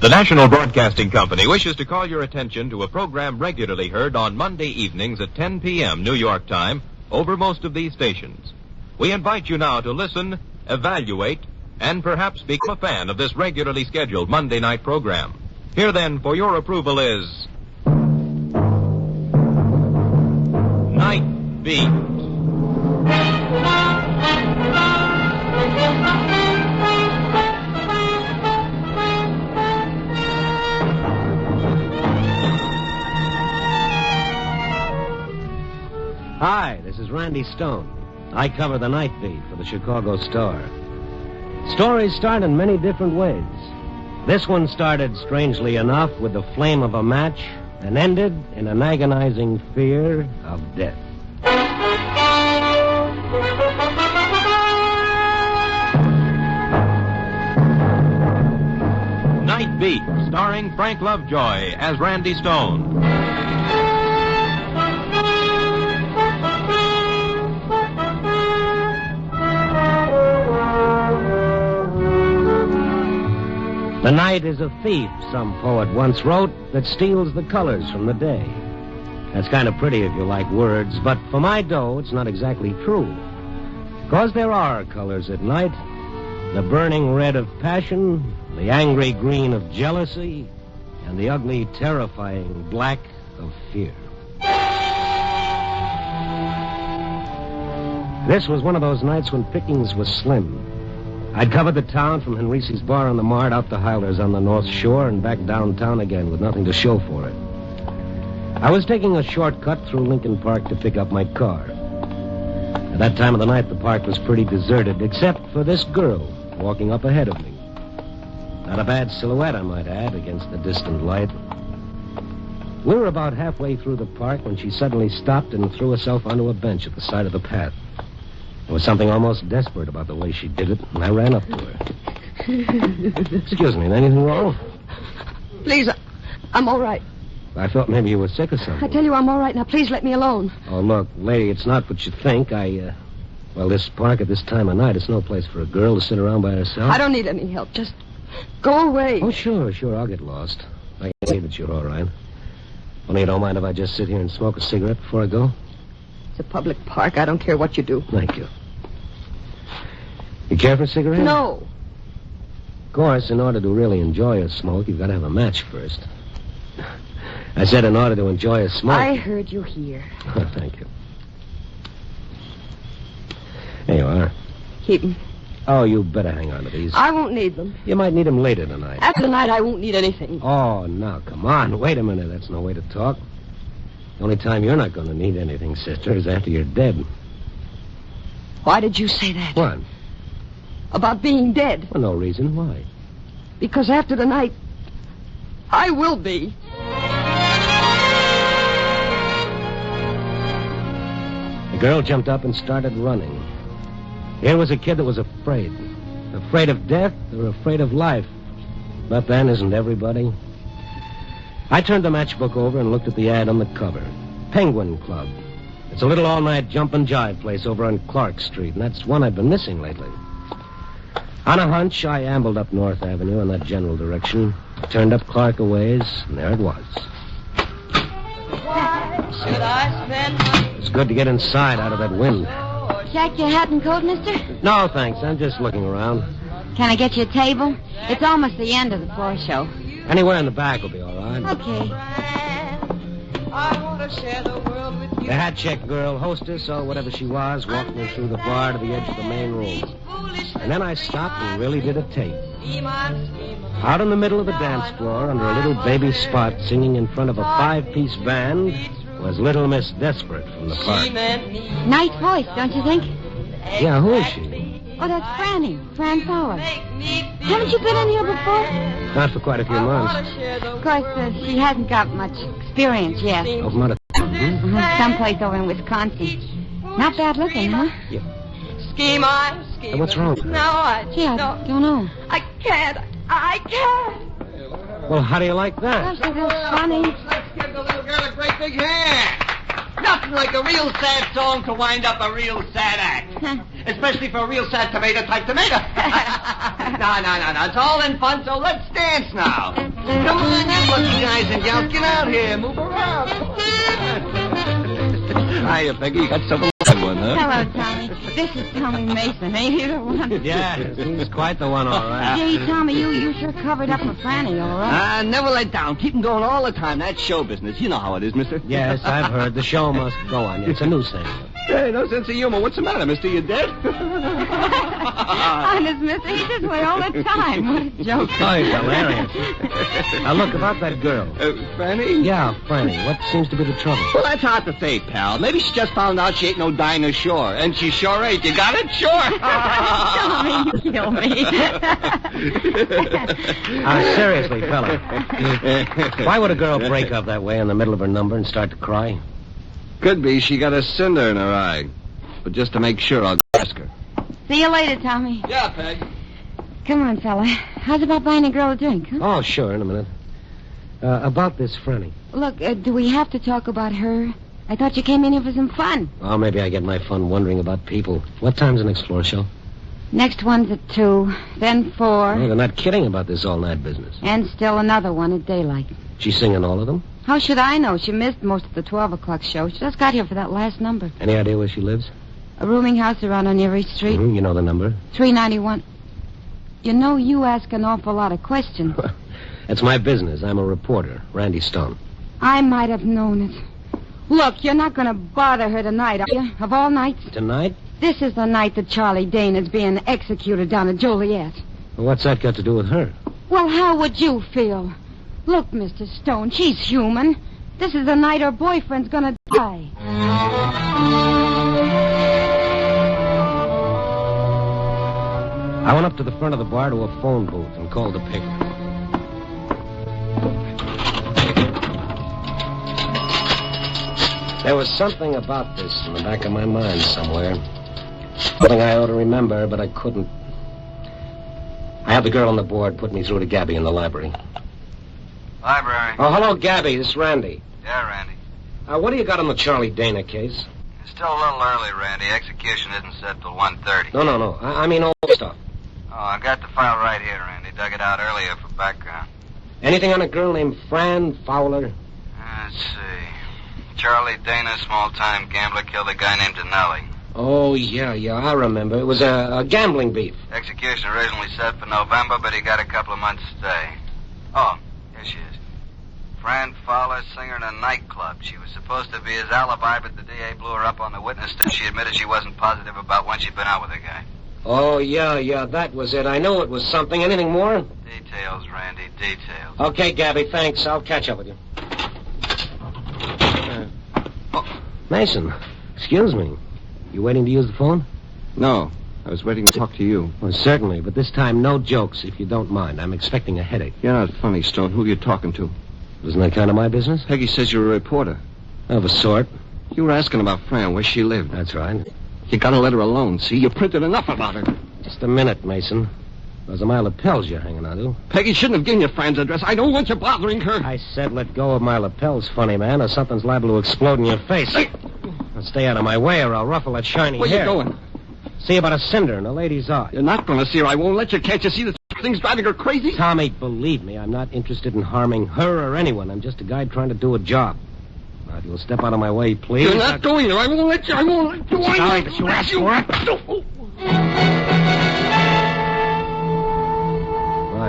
The National Broadcasting Company wishes to call your attention to a program regularly heard on Monday evenings at 10 p.m. New York time over most of these stations. We invite you now to listen, evaluate, and perhaps become a fan of this regularly scheduled Monday night program. Here then, for your approval is... Nightbeat. Hi, this is Randy Stone. I cover the Nightbeat for the Chicago Star. Stories start in many different ways. This one started, strangely enough, with the flame of a match and ended in an agonizing fear of death. Nightbeat, starring Frank Lovejoy as Randy Stone. The night is a thief, some poet once wrote, that steals the colors from the day. That's kind of pretty if you like words, but for my dough, it's not exactly true. Because there are colors at night. The burning red of passion, the angry green of jealousy, and the ugly, terrifying black of fear. This was one of those nights when pickings was slim. I'd covered the town from Henrice's bar on the Mart out to Hyler's on the North Shore and back downtown again with nothing to show for it. I was taking a shortcut through Lincoln Park to pick up my car. At that time of the night, the park was pretty deserted, except for this girl walking up ahead of me. Not a bad silhouette, I might add, against the distant light. We were about halfway through the park when she suddenly stopped and threw herself onto a bench at the side of the path. There was something almost desperate about the way she did it, and I ran up to her. Excuse me, anything wrong? Please, I'm all right. I thought maybe you were sick or something. I tell you I'm all right. Now, please let me alone. Oh, look, lady, it's not what you think. Well, this park at this time of night, it's no place for a girl to sit around by herself. I don't need any help. Just go away. Oh, sure, I'll get lost. I can see that you're all right. Only you don't mind if I just sit here and smoke a cigarette before I go? It's a public park. I don't care what you do. Thank you. You care for a cigarette? No. Of course, in order to really enjoy a smoke, you've got to have a match first. I said in order to enjoy a smoke. I heard you here. Oh, thank you. There you are. Keep them. Oh, you better hang on to these. I won't need them. You might need them later tonight. After tonight, I won't need anything. Oh, now, come on. Wait a minute. That's no way to talk. The only time you're not going to need anything, sister, is after you're dead. Why did you say that? What? About being dead. Well, no reason. Why? Because after tonight, I will be. The girl jumped up and started running. Here was a kid that was afraid. Afraid of death or afraid of life. But then, isn't everybody? I turned the matchbook over and looked at the ad on the cover. Penguin Club. It's a little all-night jump and jive place over on Clark Street, and that's one I've been missing lately. On a hunch, I ambled up North Avenue in that general direction, turned up Clark a ways, and there it was. Why should I spend money? It's good to get inside out of that wind. Jack your hat and coat, mister? No, thanks. I'm just looking around. Can I get you a table? It's almost the end of the floor show. Anywhere in the back will be all right. Okay. I want to share the world with you. The hat check girl, hostess, or whatever she was, walked me through the bar to the edge of the main room. And then I stopped and really did a tape. Out in the middle of the dance floor, under a little baby spot, singing in front of a 5-piece band, was Little Miss Desperate from the park. Nice voice, don't you think? Yeah, who is she? Oh, that's Franny. Fran Fowler. Haven't you been in here before? Not for quite a few months. Of course, she hasn't got much experience yet. Oh, from out of... Someplace over in Wisconsin. Not bad looking, huh? Yeah. Scheme, I'm scheming. What's wrong? Now I Gee, I don't know. I can't. I can't. Well, how do you like that? Gosh, that's funny. Let's give the little girl a great big hand. No, nothing like a real sad song to wind up a real sad act. Especially for a real sad tomato-type tomato. No. It's all in fun, so let's dance now. Come on, you lucky guys and gals. Get out here. Move around. Hiya, Peggy. You got some one, huh? Hello, Tommy. This is Tommy Mason. Ain't he the one? Yeah, he's quite the one, all right. Gee, Tommy, you sure covered up for Franny, all right? Never let down. Keep him going all the time. That's show business. You know how it is, mister. Yes, I've heard. The show must go on. It's a news thing. Hey, no sense of humor. What's the matter, mister? You dead? Honest, mister, he's this way all the time. What a joke. Oh, he's hilarious. Now, look, about that girl. Franny? Yeah, Franny. What seems to be the trouble? Well, that's hard to say, pal. Maybe she just found out she ain't no dinosaur. And she sure ain't. You got it? Sure. Tommy, you kill me. Seriously, fella. Why would a girl break up that way in the middle of her number and start to cry? Could be she got a cinder in her eye. But just to make sure, I'll ask her. See you later, Tommy. Yeah, Peg. Come on, fella. How's about buying a girl a drink, huh? Oh, sure, in a minute. About this Franny. Look, do we have to talk about her? I thought you came in here for some fun. Oh, maybe I get my fun wondering about people. What time's the next floor show? Next one's at 2, then 4. Oh, they're not kidding about this all-night business. And still another one at daylight. She's singing all of them? How should I know? She missed most of the 12 o'clock show. She just got here for that last number. Any idea where she lives? A rooming house around on Erie Street. Mm-hmm. You know the number? 391. You know, you ask an awful lot of questions. That's my business. I'm a reporter, Randy Stone. I might have known it. Look, you're not going to bother her tonight, are you? Of all nights? Tonight? This is the night that Charlie Dane is being executed down at Joliet. Well, what's that got to do with her? Well, how would you feel? Look, Mr. Stone, she's human. This is the night her boyfriend's going to die. I went up to the front of the bar to a phone booth and called the picker. There was something about this in the back of my mind somewhere. Something I ought to remember, but I couldn't. I had the girl on the board put me through to Gabby in the library. Library. Oh, hello, Gabby. This is Randy. Yeah, Randy. What do you got on the Charlie Dana case? It's still a little early, Randy. Execution isn't set till 1:30. No. I mean all the stuff. Oh, I got the file right here, Randy. Dug it out earlier for background. Anything on a girl named Fran Fowler? Let's see. Charlie Dana, small-time gambler, killed a guy named Denelli. Oh, yeah, I remember. It was a gambling beef. Execution originally set for November, but he got a couple of months' stay. Oh, here she is. Fran Fowler, singer in a nightclub. She was supposed to be his alibi, but the DA blew her up on the witness stand. She admitted she wasn't positive about when she'd been out with the guy. Oh, yeah, that was it. I knew it was something. Anything more? Details, Randy, details. Okay, Gabby, thanks. I'll catch up with you. Mason, excuse me. You waiting to use the phone? No, I was waiting to talk to you. Well, certainly, but this time no jokes, if you don't mind. I'm expecting a headache. You're not funny, Stone. Who are you talking to? Isn't that kind of my business? Peggy says you're a reporter. Of a sort. You were asking about Fran, where she lived. That's right. You gotta let her alone, see? You printed enough about her. Just a minute, Mason. Those are my lapels you're hanging on to. Peggy shouldn't have given you Fran's address. I don't want you bothering her. I said let go of my lapels, funny man, or something's liable to explode in your face. Now stay out of my way or I'll ruffle that shiny Where hair. you going? See about a cinder in a lady's eye. You're not going to see her. I won't let you. Can't you see this thing's driving her crazy? Tommy, believe me, I'm not interested in harming her or anyone. I'm just a guy trying to do a job. Now, if you'll step out of my way, please. You're not going there. I won't let you. I won't let you. Sorry, but you asked for it.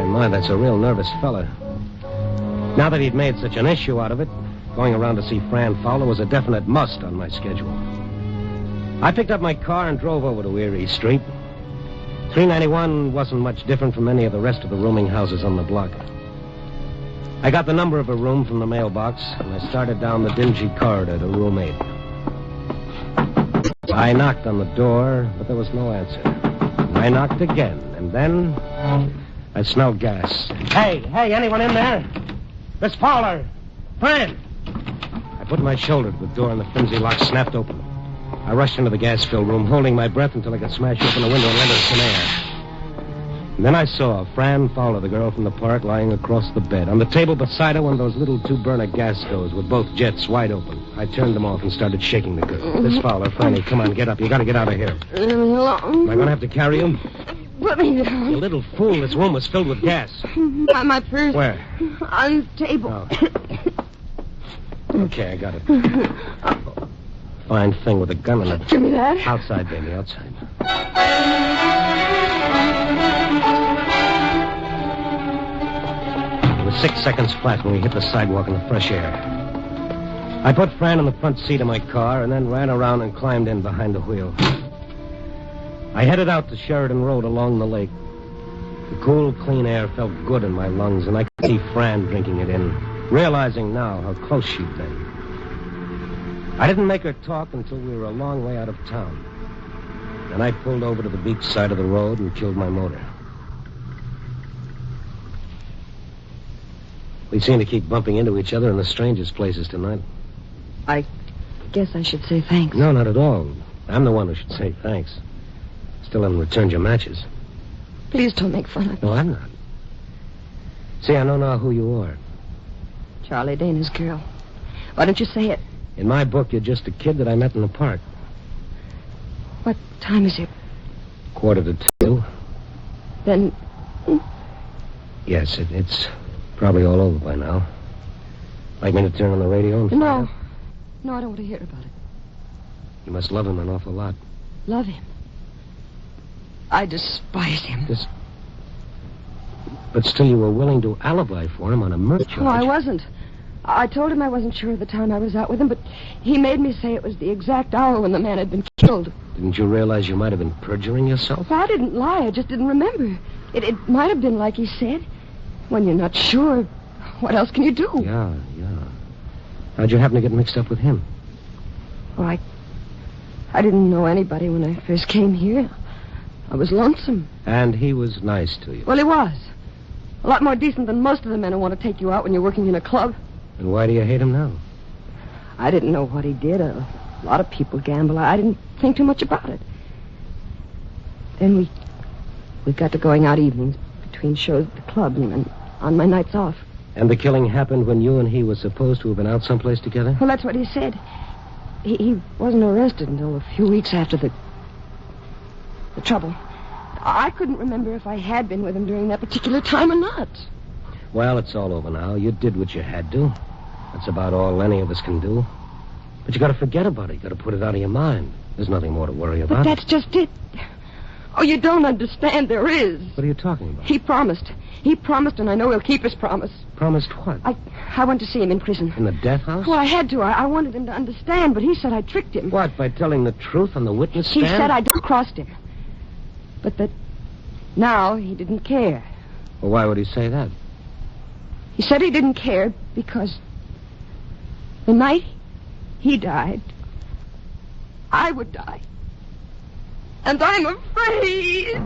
My, that's a real nervous fella. Now that he'd made such an issue out of it, going around to see Fran Fowler was a definite must on my schedule. I picked up my car and drove over to Erie Street. 391 wasn't much different from any of the rest of the rooming houses on the block. I got the number of a room from the mailbox, and I started down the dingy corridor to room 8. I knocked on the door, but there was no answer. I knocked again, and then I smelled gas. Hey, anyone in there? Miss Fowler! Fran! I put my shoulder to the door, and the flimsy lock snapped open. I rushed into the gas-filled room, holding my breath until I could smash open the window and let in some air. And then I saw Fran Fowler, the girl from the park, lying across the bed. On the table beside her, one of those little two-burner gas stoves with both jets wide open. I turned them off and started shaking the girl. Miss Fowler, Franny, come on, get up. You got to get out of here. Leave me alone. Am I going to have to carry him? Put me down. You little fool, this room was filled with gas. My purse. Where? On the table. Oh. Okay, I got it. Fine thing with a gun in it. Give me that. Outside, baby, outside. It was 6 seconds flat when we hit the sidewalk in the fresh air. I put Fran in the front seat of my car and then ran around and climbed in behind the wheel. I headed out to Sheridan Road along the lake. The cool, clean air felt good in my lungs, and I could see Fran drinking it in, realizing now how close she'd been. I didn't make her talk until we were a long way out of town. Then I pulled over to the beach side of the road and killed my motor. We seem to keep bumping into each other in the strangest places tonight. I guess I should say thanks. No, not at all. I'm the one who should say thanks. Still haven't returned your matches. Please don't make fun of me. No, I'm not. See, I know now who you are. Charlie Dana's girl. Why don't you say it? In my book, you're just a kid that I met in the park. What time is it? 1:45. Then... Yes, it's probably all over by now. Like me to turn on the radio and find out? No, I don't want to hear about it. You must love him an awful lot. Love him? I despise him. But still you were willing to alibi for him on a murder charge. No, I wasn't. I told him I wasn't sure of the time I was out with him, but he made me say it was the exact hour when the man had been killed. Didn't you realize you might have been perjuring yourself? Well, I didn't lie. I just didn't remember. It might have been like he said. When you're not sure, what else can you do? Yeah. How'd you happen to get mixed up with him? Oh, I didn't know anybody when I first came here. I was lonesome. And he was nice to you? Well, he was. A lot more decent than most of the men who want to take you out when you're working in a club. And why do you hate him now? I didn't know what he did. A lot of people gamble. I didn't think too much about it. Then we got to going out evenings between shows at the club and on my nights off. And the killing happened when you and he were supposed to have been out someplace together? Well, that's what he said. He wasn't arrested until a few weeks after the trouble. I couldn't remember if I had been with him during that particular time or not. Well, it's all over now. You did what you had to. That's about all any of us can do. But you got to forget about it. You got to put it out of your mind. There's nothing more to worry about. But that's just it. Oh, you don't understand. There is. What are you talking about? He promised. He promised, and I know he'll keep his promise. Promised what? I went to see him in prison. In the death house? Well, I had to. I wanted him to understand, but he said I tricked him. What, by telling the truth on the witness stand? He said I double-crossed him. But that now he didn't care. Well, why would he say that? He said he didn't care because the night he died, I would die. And I'm afraid.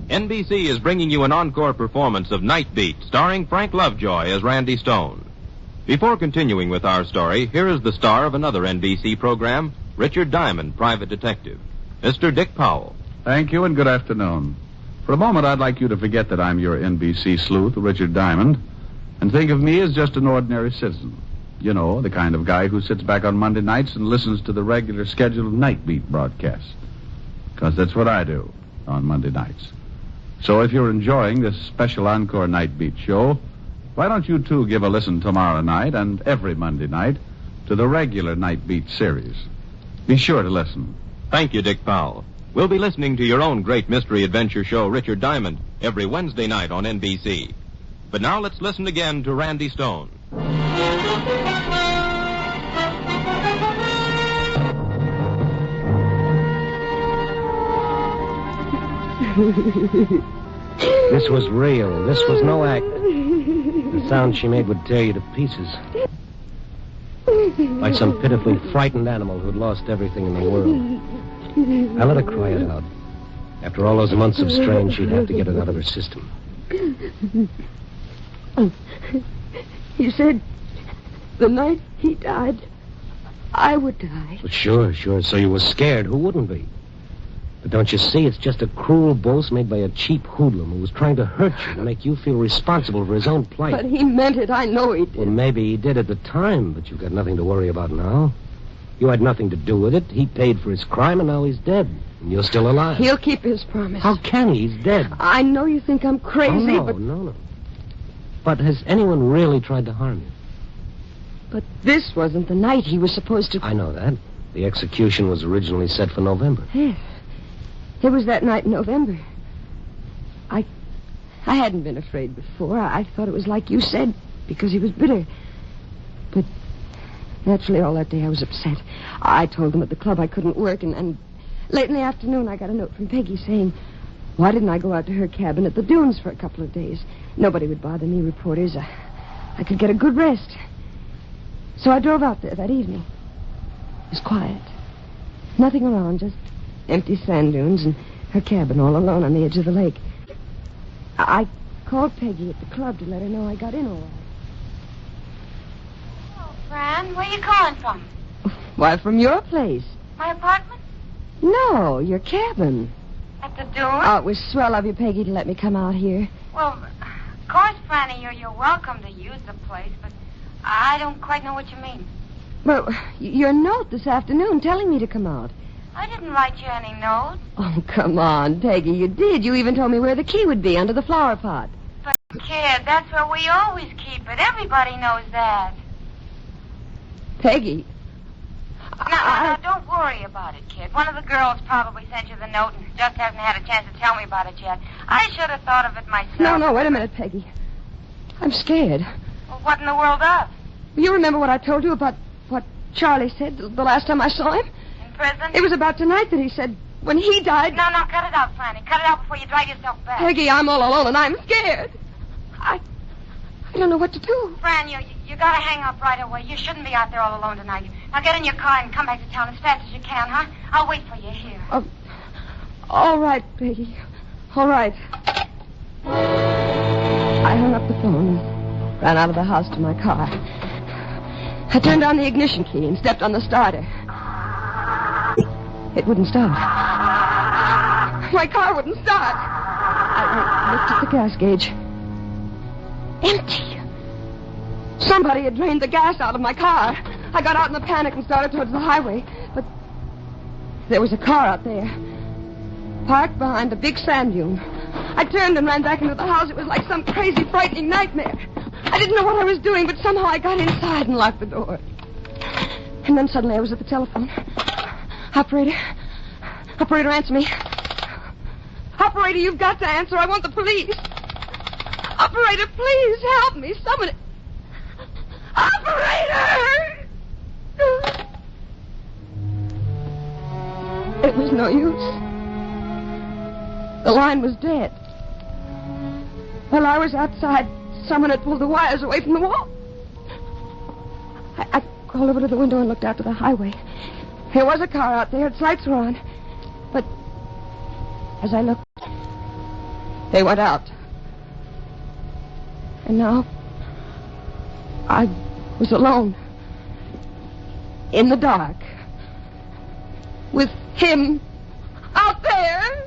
NBC is bringing you an encore performance of Nightbeat, starring Frank Lovejoy as Randy Stone. Before continuing with our story, here is the star of another NBC program, Richard Diamond, Private Detective, Mr. Dick Powell. Thank you and good afternoon. For a moment, I'd like you to forget that I'm your NBC sleuth, Richard Diamond, and think of me as just an ordinary citizen. You know, the kind of guy who sits back on Monday nights and listens to the regular scheduled Nightbeat broadcasts. Because that's what I do on Monday nights. So if you're enjoying this special encore Nightbeat show, why don't you two give a listen tomorrow night and every Monday night to the regular Nightbeat series. Be sure to listen. Thank you, Dick Powell. We'll be listening to your own great mystery adventure show, Richard Diamond, every Wednesday night on NBC. But now let's listen again to Randy Stone. This was real. This was no act. The sound she made would tear you to pieces. Like some pitifully frightened animal who'd lost everything in the world. I let her cry it out. After all those months of strain, she'd have to get it out of her system. He said the night he died, I would die. But sure. So you were scared. Who wouldn't be? But don't you see, it's just a cruel boast made by a cheap hoodlum who was trying to hurt you to make you feel responsible for his own plight. But he meant it. I know he did. Well, maybe he did at the time, but you've got nothing to worry about now. You had nothing to do with it. He paid for his crime, and now he's dead. And you're still alive. He'll keep his promise. How can he? He's dead. I know you think I'm crazy, Oh, no. But has anyone really tried to harm you? But this wasn't the night he was supposed to... I know that. The execution was originally set for November. Yes. It was that night in November. I hadn't been afraid before. I thought it was like you said, because he was bitter. But naturally, all that day I was upset. I told them at the club I couldn't work, and late in the afternoon I got a note from Peggy saying, why didn't I go out to her cabin at the dunes for a couple of days? Nobody would bother me, reporters. I could get a good rest. So I drove out there that evening. It was quiet. Nothing around, just empty sand dunes and her cabin all alone on the edge of the lake. I called Peggy at the club to let her know I got in all right. Oh, Fran, where are you calling from? Why, from your place. My apartment? No, your cabin. At the dunes? Oh, it was swell of you, Peggy, to let me come out here. Well, of course, Franny, you're welcome to use the place, but I don't quite know what you mean. Well, your note this afternoon telling me to come out. I didn't write you any note. Oh, come on, Peggy, you did. You even told me where the key would be, under the flower pot. But, kid, that's where we always keep it. Everybody knows that. Peggy. No, don't worry about it, kid. One of the girls probably sent you the note and just hasn't had a chance to tell me about it yet. I should have thought of it myself. No, wait a minute, Peggy. I'm scared. Well, what in the world of? You remember what I told you about what Charlie said the last time I saw him? In prison? It was about tonight that he said when he died... No, cut it out, Franny. Cut it out before you drag yourself back. Peggy, I'm all alone and I'm scared. I don't know what to do. Fran, you gotta hang up right away. You shouldn't be out there all alone tonight. Now get in your car and come back to town as fast as you can, huh? I'll wait for you here. All right, Peggy. All right. I hung up the phone and ran out of the house to my car. I turned on the ignition key and stepped on the starter. It wouldn't start. My car wouldn't start. I looked at the gas gauge. Empty. Somebody had drained the gas out of my car. I got out in a panic and started towards the highway. But there was a car out there, parked behind a big sand dune. I turned and ran back into the house. It was like some crazy, frightening nightmare. I didn't know what I was doing, but somehow I got inside and locked the door. And then suddenly I was at the telephone. Operator, answer me. Operator, you've got to answer. I want the police. Operator, please help me. Someone... Operator! It was no use. The line was dead. While I was outside, someone had pulled the wires away from the wall. I crawled over to the window and looked out to the highway. There was a car out there. Its lights were on. But as I looked, they went out. And now I was alone. In the dark. With him out there.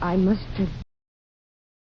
I must have